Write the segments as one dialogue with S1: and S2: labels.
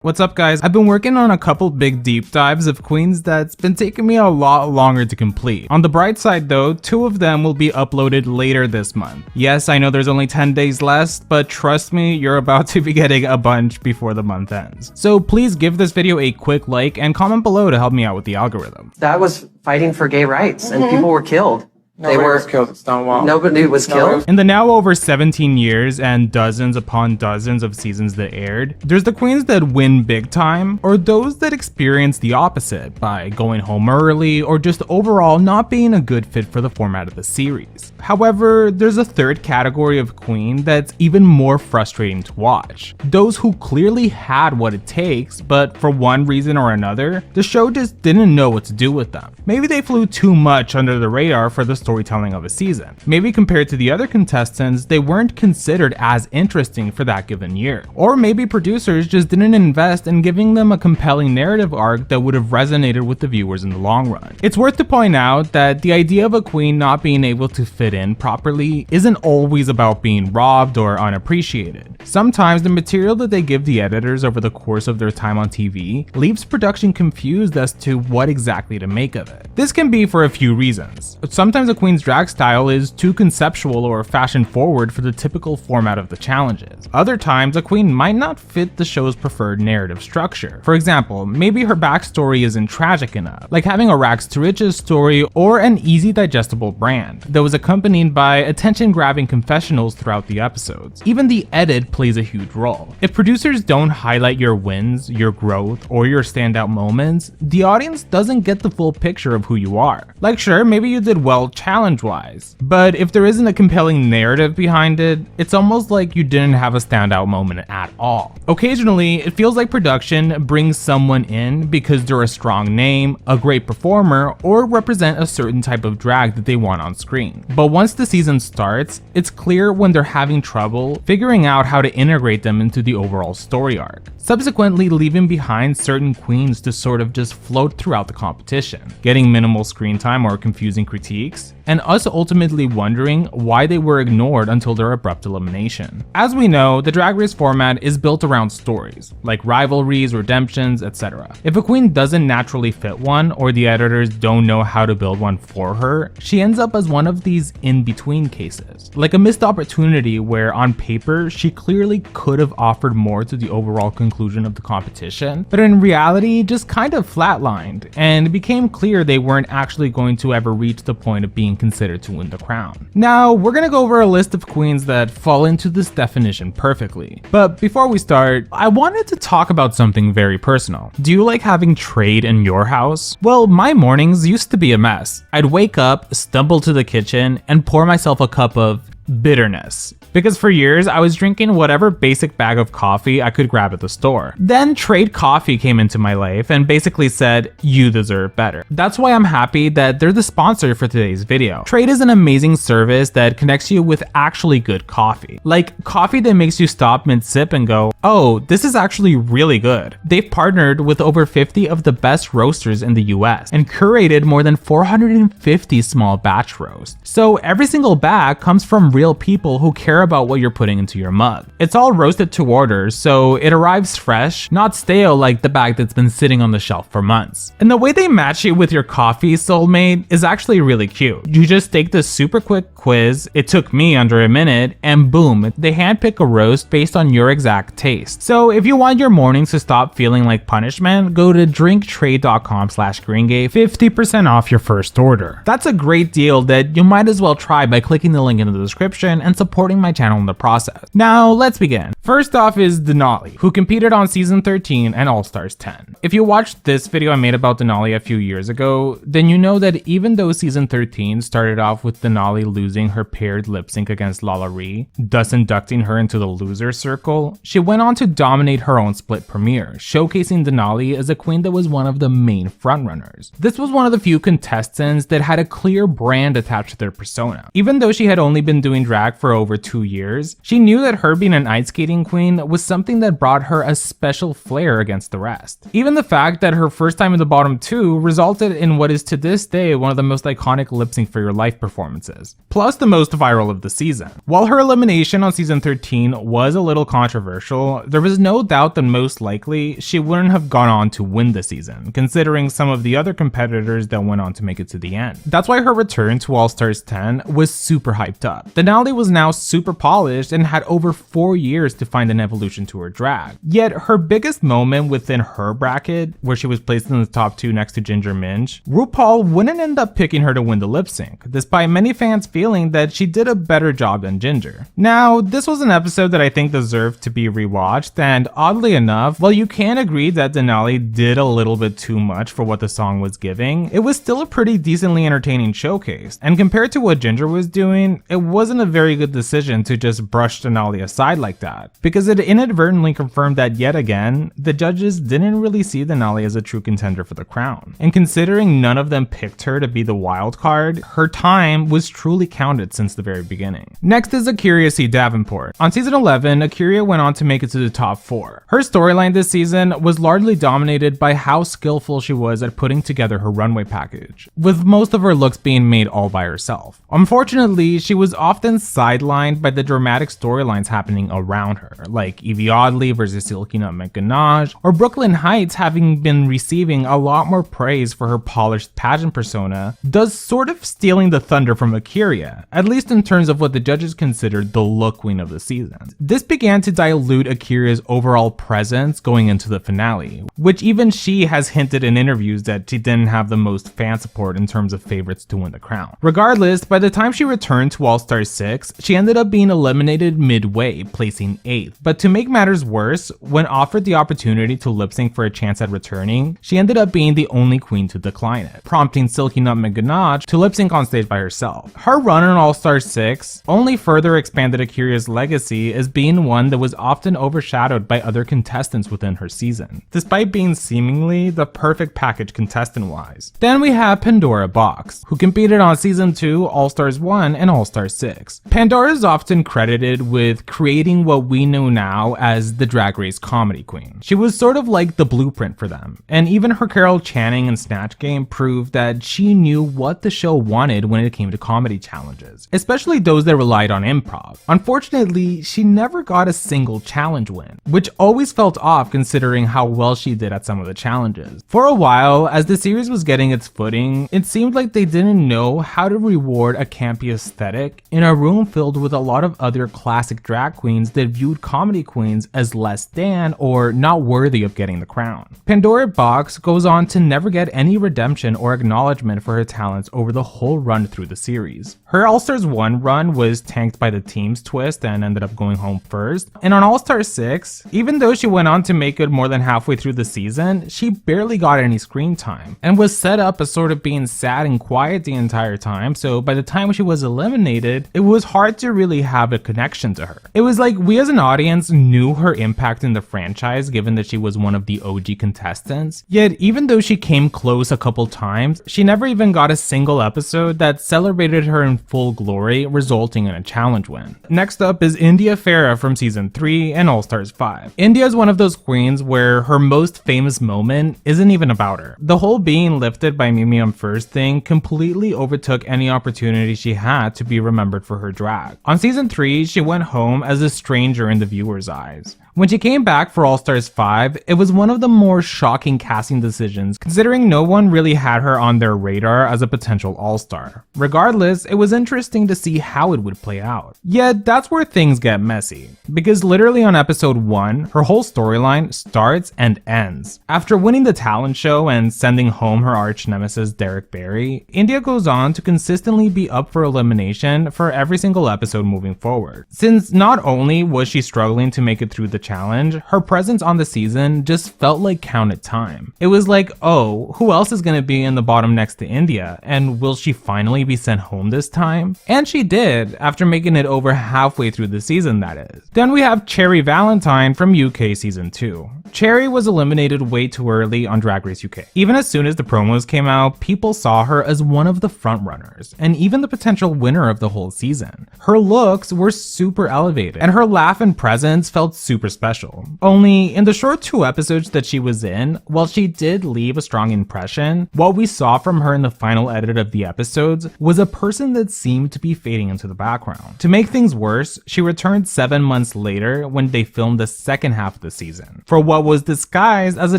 S1: What's up guys, I've been working on a couple big deep dives of queens that's been taking me a lot longer to complete. On the bright side though, 2 of them will be uploaded later this month. Yes, I know there's only 10 days left, but trust me, you're about to be getting a bunch before the month ends. So please give this video a quick like and comment below to help me out with the algorithm.
S2: That was fighting for gay rights and people were killed.
S3: Nobody was killed. It's Stonewall.
S2: Nobody was killed.
S1: In the now over 17 years and dozens upon dozens of seasons that aired, there's the queens that win big time, or those that experience the opposite by going home early or just overall not being a good fit for the format of the series. However, there's a third category of queen that's even more frustrating to watch. Those who clearly had what it takes, but for one reason or another, the show just didn't know what to do with them. Maybe they flew too much under the radar for the storytelling of a season. Maybe compared to the other contestants, they weren't considered as interesting for that given year. Or maybe producers just didn't invest in giving them a compelling narrative arc that would have resonated with the viewers in the long run. It's worth to point out that the idea of a queen not being able to fit in properly isn't always about being robbed or unappreciated. Sometimes the material that they give the editors over the course of their time on TV leaves production confused as to what exactly to make of it. This can be for a few reasons. Sometimes a queen's drag style is too conceptual or fashion forward for the typical format of the challenges. Other times, a queen might not fit the show's preferred narrative structure. For example, maybe her backstory isn't tragic enough, like having a rags to riches story or an easy digestible brand that was accompanied by attention-grabbing confessionals throughout the episodes. Even the edit plays a huge role. If producers don't highlight your wins, your growth, or your standout moments, the audience doesn't get the full picture of who you are. Like sure, maybe you did well challenge-wise, but if there isn't a compelling narrative behind it, it's almost like you didn't have a standout moment at all. Occasionally, it feels like production brings someone in because they're a strong name, a great performer, or represent a certain type of drag that they want on screen. But once the season starts, it's clear when they're having trouble figuring out how to integrate them into the overall story arc, subsequently leaving behind certain queens to sort of just float throughout the competition, getting minimal screen time or confusing critiques, and us ultimately wondering why they were ignored until their abrupt elimination. As we know, the Drag Race format is built around stories, like rivalries, redemptions, etc. If a queen doesn't naturally fit one, or the editors don't know how to build one for her, she ends up as one of these in-between cases, like a missed opportunity where on paper she clearly could have offered more to the overall conclusion of the competition, but in reality just kind of flatlined, and it became clear they weren't actually going to ever reach the point of being considered to win the crown. Now, we're gonna go over a list of queens that fall into this definition perfectly. But before we start, I wanted to talk about something very personal. Do you like having trade in your house? Well, my mornings used to be a mess. I'd wake up, stumble to the kitchen, and pour myself a cup of bitterness. Because for years, I was drinking whatever basic bag of coffee I could grab at the store. Then Trade Coffee came into my life and basically said, you deserve better. That's why I'm happy that they're the sponsor for today's video. Trade is an amazing service that connects you with actually good coffee. Like coffee that makes you stop mid-sip and go, oh, this is actually really good. They've partnered with over 50 of the best roasters in the US and curated more than 450 small batch roasts. So every single bag comes from real people who care about what you're putting into your mug. It's all roasted to order, so it arrives fresh, not stale like the bag that's been sitting on the shelf for months. And the way they match you with your coffee soulmate is actually really cute. You just take this super quick quiz, it took me under a minute, and boom, they handpick a roast based on your exact taste. So if you want your mornings to stop feeling like punishment, go to drinktrade.com/GreenGay, 50% off your first order. That's a great deal that you might as well try by clicking the link in the description and supporting my channel in the process. Now let's begin. First off is Denali, who competed on season 13 and All Stars 10. If you watched this video I made about Denali a few years ago, then you know that even though season 13 started off with Denali losing her paired lip sync against Lala Ree, thus inducting her into the loser circle, she went on to dominate her own split premiere, showcasing Denali as a queen that was one of the main frontrunners. This was one of the few contestants that had a clear brand attached to their persona. Even though she had only been doing doing drag for over 2 years, she knew that her being an ice skating queen was something that brought her a special flair against the rest. Even the fact that her first time in the bottom 2 resulted in what is to this day one of the most iconic lip sync for your life performances, plus the most viral of the season. While her elimination on season 13 was a little controversial, there was no doubt that most likely she wouldn't have gone on to win the season, considering some of the other competitors that went on to make it to the end. That's why her return to All Stars 10 was super hyped up. Denali was now super polished and had over 4 years to find an evolution to her drag. Yet her biggest moment within her bracket, where she was placed in the top 2 next to Ginger Minj, RuPaul wouldn't end up picking her to win the lip sync, despite many fans feeling that she did a better job than Ginger. Now, this was an episode that I think deserved to be rewatched, and oddly enough, while you can agree that Denali did a little bit too much for what the song was giving, it was still a pretty decently entertaining showcase, and compared to what Ginger was doing, it wasn't a very good decision to just brush Denali aside like that, because it inadvertently confirmed that yet again, the judges didn't really see Denali as a true contender for the crown. And considering none of them picked her to be the wild card, her time was truly counted since the very beginning. Next is Akiraia Davenport. On season 11, Akiraia went on to make it to the top 4. Her storyline this season was largely dominated by how skillful she was at putting together her runway package, with most of her looks being made all by herself. Unfortunately, she was often sidelined by the dramatic storylines happening around her, like Evie Oddly versus Silky Nutmeg Ganache, or Brooklyn Heights having been receiving a lot more praise for her polished pageant persona, thus sort of stealing the thunder from Akiraia, at least in terms of what the judges considered the look queen of the season. This began to dilute Akiraia's overall presence going into the finale, which even she has hinted in interviews that she didn't have the most fan support in terms of favorites to win the crown. Regardless, by the time she returned to All Stars 6, she ended up being eliminated midway, placing 8th. But to make matters worse, when offered the opportunity to lip sync for a chance at returning, she ended up being the only queen to decline it, prompting Silky Nutmeg Ganache to lip sync on stage by herself. Her run on All Stars 6 only further expanded Akiraia's legacy as being one that was often overshadowed by other contestants within her season, despite being seemingly the perfect package contestant-wise. Then we have Pandora Boxx, who competed on season 2, All Stars 1, and All Stars 6. Pandora is often credited with creating what we know now as the Drag Race comedy queen. She was sort of like the blueprint for them, and even her Carol Channing and Snatch Game proved that she knew what the show wanted when it came to comedy challenges, especially those that relied on improv. Unfortunately, she never got a single challenge win, which always felt off considering how well she did at some of the challenges. For a while, as the series was getting its footing, it seemed like they didn't know how to reward a campy aesthetic in a room filled with a lot of other classic drag queens that viewed comedy queens as less than or not worthy of getting the crown. Pandora Boxx goes on to never get any redemption or acknowledgement for her talents over the whole run through the series. Her All Stars 1 run was tanked by the team's twist and ended up going home first, and on All Stars 6, even though she went on to make it more than halfway through the season, she barely got any screen time, and was set up as sort of being sad and quiet the entire time, so by the time she was eliminated, it was hard to really have a connection to her. It was like we as an audience knew her impact in the franchise given that she was one of the OG contestants, yet even though she came close a couple times, she never even got a single episode that celebrated her in full glory, resulting in a challenge win. Next up is Ferrah from season 3 and All Stars 5. India is one of those queens where her most famous moment isn't even about her. The whole being lifted by Mimi on first thing completely overtook any opportunity she had to be remembered for her drag. On season 3, she went home as a stranger in the viewer's eyes. When she came back for All Stars 5, it was one of the more shocking casting decisions, considering no one really had her on their radar as a potential all-star. Regardless, it was interesting to see how it would play out. Yet, that's where things get messy, because literally on episode 1, her whole storyline starts and ends. After winning the talent show and sending home her arch nemesis Derek Barry, India goes on to consistently be up for elimination for every single episode moving forward. Since not only was she struggling to make it through the challenge, her presence on the season just felt like counted time. It was like, oh, who else is gonna be in the bottom next to India, and will she finally be sent home this time? And she did, after making it over halfway through the season, that is. Then we have Cherry Valentine from UK Season 2. Cherry was eliminated way too early on Drag Race UK. Even as soon as the promos came out, people saw her as one of the frontrunners, and even the potential winner of the whole season. Her looks were super elevated, and her laugh and presence felt super special. Only, in the short 2 episodes that she was in, while she did leave a strong impression, what we saw from her in the final edit of the episodes was a person that seemed to be fading into the background. To make things worse, she returned 7 months later when they filmed the second half of the season, for what was disguised as a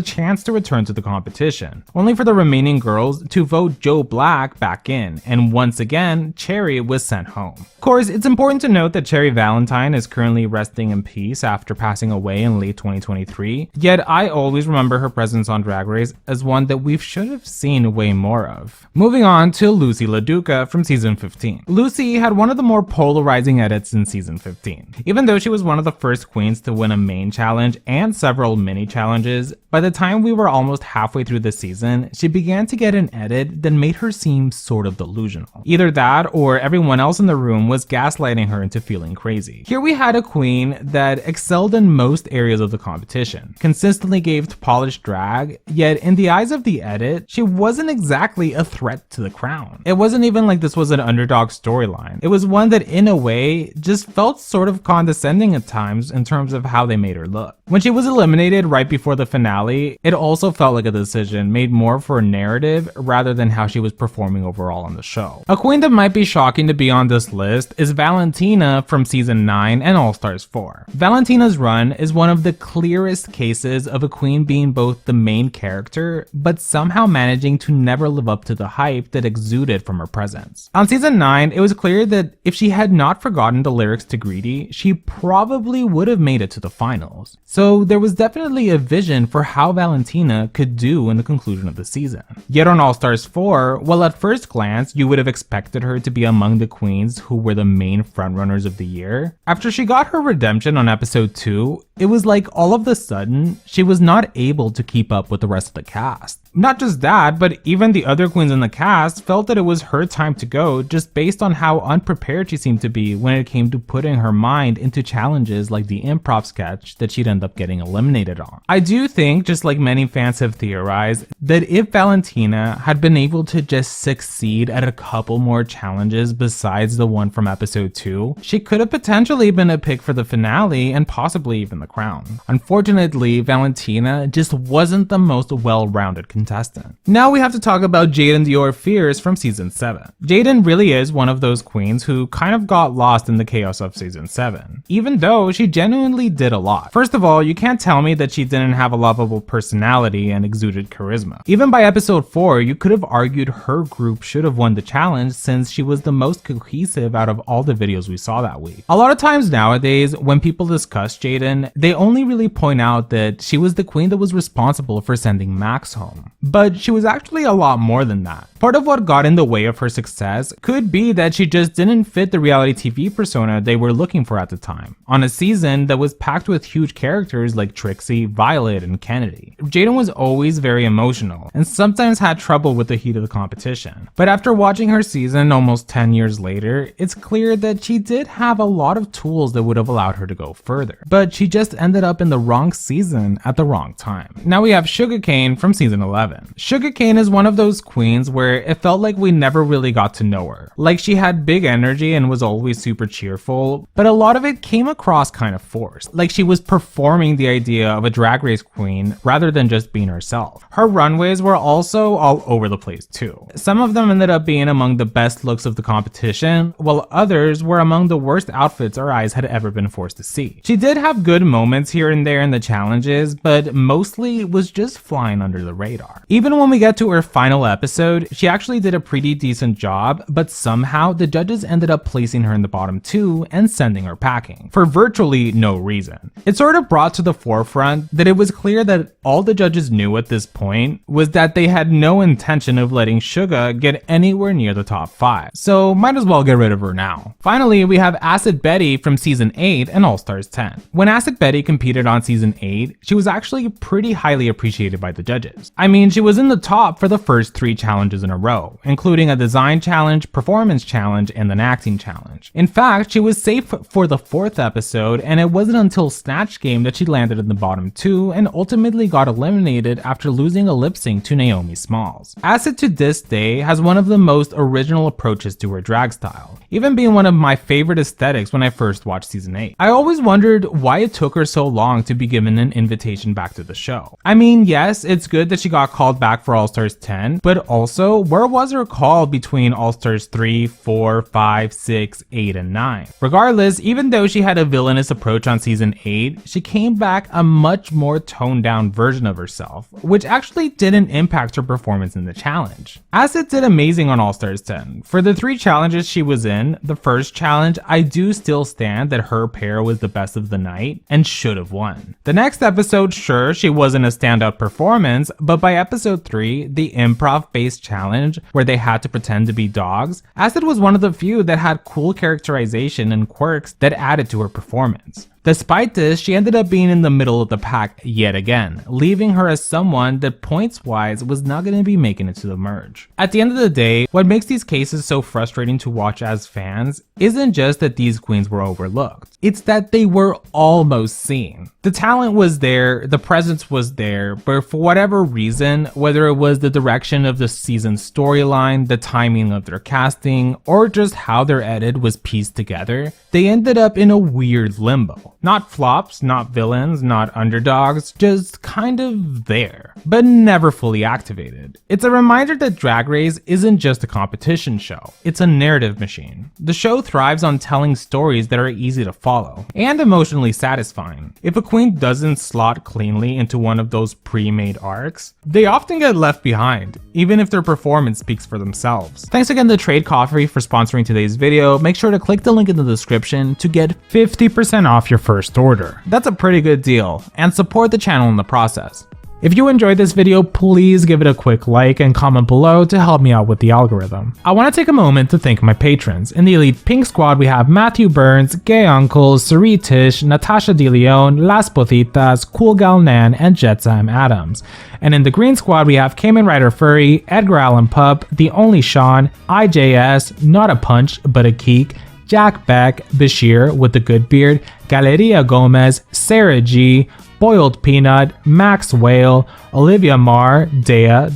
S1: chance to return to the competition, only for the remaining girls to vote Joe Black back in, and once again, Cherry was sent home. Of course, it's important to note that Cherry Valentine is currently resting in peace after passing away in late 2023, yet I always remember her presence on Drag Race as one that we should have seen way more of. Moving on to Loosey LaDuca from Season 15. Loosey had one of the more polarizing edits in Season 15. Even though she was one of the first queens to win a main challenge and several mini challenges, by the time we were almost halfway through the season, she began to get an edit that made her seem sort of delusional. Either that or everyone else in the room was gaslighting her into feeling crazy. Here we had a queen that excelled in most areas of the competition, consistently gave polished drag, yet in the eyes of the edit, she wasn't exactly a threat to the crown. It wasn't even like this was an underdog storyline. It was one that in a way just felt sort of condescending at times in terms of how they made her look. When she was eliminated right before the finale, it also felt like a decision made more for a narrative rather than how she was performing overall on the show. A queen that might be shocking to be on this list is Valentina from Season 9 and All Stars 4. Valentina's run is one of the clearest cases of a queen being both the main character, but somehow managing to never live up to the hype that exuded from her presence. On Season 9, it was clear that if she had not forgotten the lyrics to Greedy, she probably would have made it to the finals. So there was definitely a vision for how Valentina could do in the conclusion of the season. Yet on All Stars 4, well, at first glance, you would have expected her to be among the queens who were the main frontrunners of the year. After she got her redemption on episode 2, it was like all of a sudden, she was not able to keep up with the rest of the cast. Not just that, but even the other queens in the cast felt that it was her time to go just based on how unprepared she seemed to be when it came to putting her mind into challenges like the improv sketch that she'd end up getting eliminated on. I do think, just like many fans have theorized, that if Valentina had been able to just succeed at a couple more challenges besides the one from episode 2, she could have potentially been a pick for the finale and possibly even the crown. Unfortunately, Valentina just wasn't the most well-rounded contestant. Now we have to talk about Jaidynn Diore Fierce from Season 7. Jaidynn really is one of those queens who kind of got lost in the chaos of Season 7, even though she genuinely did a lot. First of all, you can't tell me that she didn't have a lovable personality and exuded charisma. Even by episode 4, you could have argued her group should have won the challenge since she was the most cohesive out of all the videos we saw that week. A lot of times nowadays, when people discuss Jaidynn, they only really point out that she was the queen that was responsible for sending Max home. But she was actually a lot more than that. Part of what got in the way of her success could be that she just didn't fit the reality TV persona they were looking for at the time, on a season that was packed with huge characters like Trixie, Violet, and Kennedy. Jaidynn was always very emotional, and sometimes had trouble with the heat of the competition. But after watching her season almost 10 years later, it's clear that she did have a lot of tools that would have allowed her to go further. But she just ended up in the wrong season at the wrong time. Now we have Shuga Cain from Season 11. Shuga Cain is one of those queens where it felt like we never really got to know her. Like, she had big energy and was always super cheerful, but a lot of it came across kind of forced. Like she was performing the idea of a drag race queen rather than just being herself. Her runways were also all over the place too. Some of them ended up being among the best looks of the competition, while others were among the worst outfits our eyes had ever been forced to see. She did have good moments here and there in the challenges, but mostly was just flying under the radar. star. Even when we get to her final episode, she actually did a pretty decent job, but somehow the judges ended up placing her in the bottom 2 and sending her packing, for virtually no reason. It sort of brought to the forefront that it was clear that all the judges knew at this point was that they had no intention of letting Shuga get anywhere near the top 5, so might as well get rid of her now. Finally, we have Acid Betty from season 8 and All Stars 10. When Acid Betty competed on season 8, she was actually pretty highly appreciated by the judges. I mean, she was in the top for the first 3 challenges in a row, including a design challenge, performance challenge, and an acting challenge. In fact, she was safe for the 4th episode, and it wasn't until Snatch Game that she landed in the bottom 2 and ultimately got eliminated after losing a lip sync to Naomi Smalls. Acid to this day has one of the most original approaches to her drag style, even being one of my favorite aesthetics when I first watched season 8. I always wondered why it took her so long to be given an invitation back to the show. I mean, yes, it's good that she got called back for All Stars 10, but also, where was her call between All Stars 3, 4, 5, 6, 8, and 9? Regardless, even though she had a villainous approach on season 8, she came back a much more toned down version of herself, which actually didn't impact her performance in the challenge. Acid did amazing on All Stars 10. For the 3 challenges she was in, the first challenge, I do still stand that her pair was the best of the night and should have won. The next episode, sure, she wasn't a standout performance, but by episode 3, the improv-based challenge where they had to pretend to be dogs, Acid was one of the few that had cool characterization and quirks that added to her performance. Despite this, she ended up being in the middle of the pack yet again, leaving her as someone that points-wise was not going to be making it to the merge. At the end of the day, what makes these cases so frustrating to watch as fans isn't just that these queens were overlooked, it's that they were almost seen. The talent was there, the presence was there, but for whatever reason, whether it was the direction of the season's storyline, the timing of their casting, or just how their edit was pieced together, they ended up in a weird limbo. Not flops, not villains, not underdogs, just kind of there, but never fully activated. It's a reminder that Drag Race isn't just a competition show, it's a narrative machine. The show thrives on telling stories that are easy to follow, and emotionally satisfying. If a queen doesn't slot cleanly into one of those pre-made arcs, they often get left behind, even if their performance speaks for themselves. Thanks again to Trade Coffee for sponsoring today's video. Make sure to click the link in the description to get 50% off your first order. That's a pretty good deal, and support the channel in the process. If you enjoyed this video, please give it a quick like and comment below to help me out with the algorithm. I want to take a moment to thank my patrons. In the Elite Pink Squad, we have Matthew Burns, Gay Uncle, Sari Tish, Natasha DeLeon, Las Pothitas, Cool Gal Nan, and Jetsam Adams. And in the Green Squad, we have Cayman Rider Furry, Edgar Allan Pup, The Only Sean, IJS, Not a Punch But a Keek, Jack Beck, Bashir with the Good Beard, Galeria Gomez, Sarah G, Boiled Peanut, Max Whale, Olivia Marr, Dea,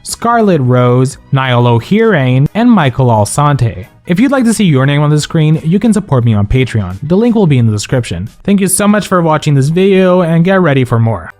S1: Scarlet Rose, Niall O'Hearn, and Michael Alsante. If you'd like to see your name on the screen, you can support me on Patreon. The link will be in the description. Thank you so much for watching this video, and get ready for more.